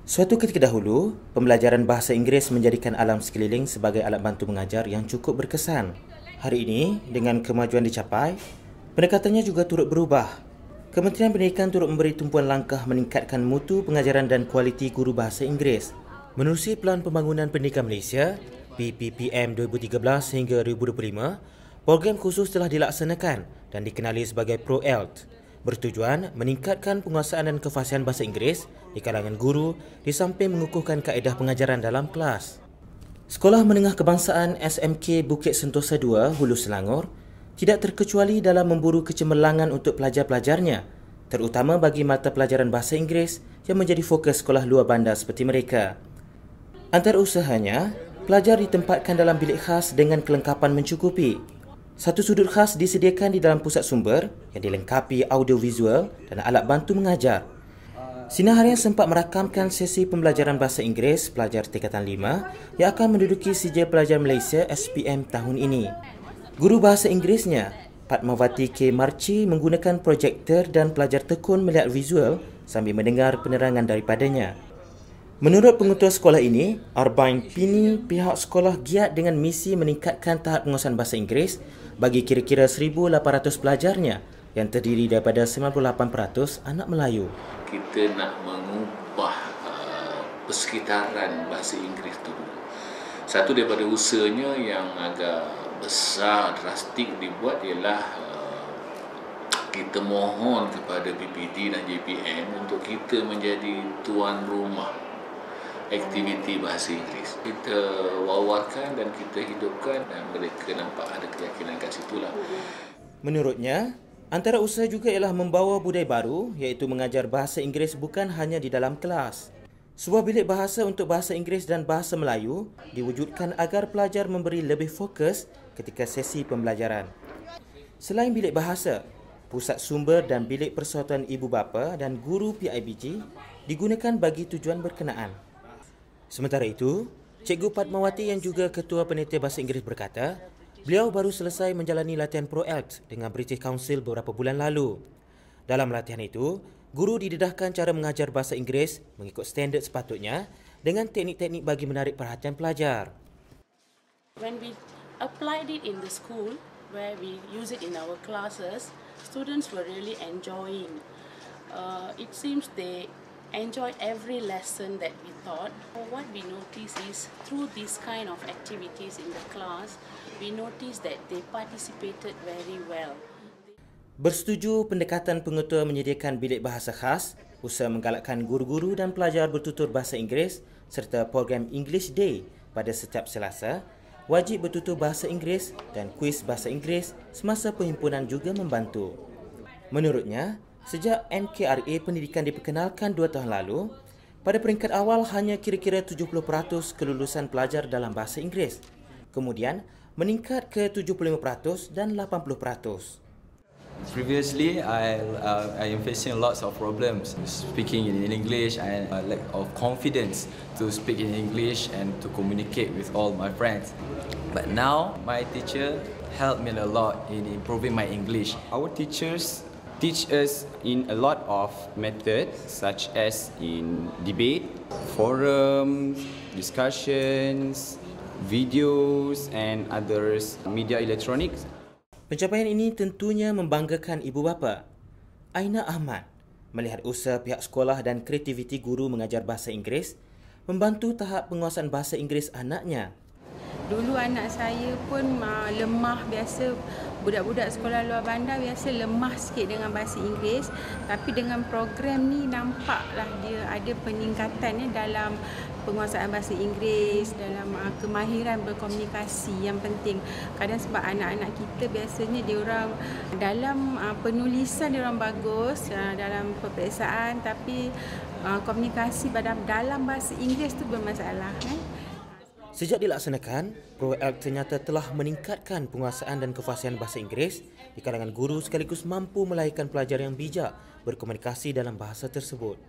Suatu ketika dahulu, pembelajaran bahasa Inggeris menjadikan alam sekeliling sebagai alat bantu mengajar yang cukup berkesan. Hari ini, dengan kemajuan dicapai, pendekatannya juga turut berubah. Kementerian Pendidikan turut memberi tumpuan langkah meningkatkan mutu pengajaran dan kualiti guru bahasa Inggeris. Menerusi Pelan Pembangunan Pendidikan Malaysia, PPPM 2013 hingga 2025, program khusus telah dilaksanakan dan dikenali sebagai ProELT, bertujuan meningkatkan penguasaan dan kefasihan bahasa Inggeris di kalangan guru di samping mengukuhkan kaedah pengajaran dalam kelas. Sekolah Menengah Kebangsaan SMK Bukit Sentosa 2, Hulu Selangor, tidak terkecuali dalam memburu kecemerlangan untuk pelajar-pelajarnya, terutama bagi mata pelajaran bahasa Inggeris yang menjadi fokus sekolah luar bandar seperti mereka. Antara usahanya, pelajar ditempatkan dalam bilik khas dengan kelengkapan mencukupi. Satu sudut khas disediakan di dalam pusat sumber yang dilengkapi audiovisual dan alat bantu mengajar. Sinar Harian sempat merakamkan sesi pembelajaran bahasa Inggeris pelajar tingkatan 5 yang akan menduduki Sijil Pelajar Malaysia SPM tahun ini. Guru bahasa Inggerisnya, Padmawati K. Marci, menggunakan projektor dan pelajar tekun melihat visual sambil mendengar penerangan daripadanya. Menurut pengetua sekolah ini, Arbain Pini, pihak sekolah giat dengan misi meningkatkan tahap penguasaan bahasa Inggeris bagi kira-kira 1,800 pelajarnya yang terdiri daripada 98% anak Melayu. Kita nak mengubah persekitaran bahasa Inggeris tu. Satu daripada usahanya yang agak besar, drastik dibuat ialah kita mohon kepada BPD dan JPM untuk kita menjadi tuan rumah aktiviti bahasa Inggeris. Kita wawarkan dan kita hidupkan dan mereka nampak ada keyakinan kat situlah. Menurutnya, antara usaha juga ialah membawa budaya baru iaitu mengajar bahasa Inggeris bukan hanya di dalam kelas. Sebuah bilik bahasa untuk bahasa Inggeris dan bahasa Melayu diwujudkan agar pelajar memberi lebih fokus ketika sesi pembelajaran. Selain bilik bahasa, pusat sumber dan bilik persatuan ibu bapa dan guru PIBG digunakan bagi tujuan berkenaan. Sementara itu, Cikgu Padmawati yang juga Ketua Penitia Bahasa Inggeris berkata, beliau baru selesai menjalani latihan ProELT dengan British Council beberapa bulan lalu. Dalam latihan itu, guru didedahkan cara mengajar bahasa Inggeris mengikut standard sepatutnya dengan teknik-teknik bagi menarik perhatian pelajar. When we applied it in the school, where we use it in our classes, students were really enjoying. It seems they enjoyed every lesson that we taught. What we notice is through these kind of activities in the class, we notice that they participated very well. Bersetuju pendekatan pengetua menyediakan bilik bahasa khas, usaha menggalakkan guru-guru dan pelajar bertutur bahasa Inggeris serta program English Day pada setiap Selasa, wajib bertutur bahasa Inggeris dan kuis bahasa Inggeris semasa perhimpunan juga membantu. Menurutnya, sejak NKRA Pendidikan diperkenalkan 2 tahun lalu, pada peringkat awal hanya kira-kira 70% kelulusan pelajar dalam bahasa Inggeris. Kemudian meningkat ke 75% dan 80%. Previously, I am facing lots of problems speaking in English and a lack of confidence to speak in English and to communicate with all my friends. But now, my teacher helped me a lot in improving my English. Our teachers teach us in a lot of methods such as in debate, forums, discussions, videos and others media electronics. Pencapaian ini tentunya membanggakan ibu bapa. Aina Ahmad melihat usaha pihak sekolah dan kreativiti guru mengajar bahasa Inggeris membantu tahap penguasaan bahasa Inggeris anaknya. Dulu anak saya pun lemah, biasa budak-budak sekolah luar bandar biasa lemah sikit dengan bahasa Inggeris, tapi dengan program ni nampaklah dia ada peningkatan dalam penguasaan bahasa Inggeris, dalam kemahiran berkomunikasi yang penting. Kadang sebab anak-anak kita biasanya diorang dalam penulisan diorang bagus, dalam peperiksaan, tapi komunikasi dalam bahasa Inggeris tu bermasalah. Sejak dilaksanakan, ProELT ternyata telah meningkatkan penguasaan dan kefasihan bahasa Inggeris di kalangan guru sekaligus mampu melahirkan pelajar yang bijak berkomunikasi dalam bahasa tersebut.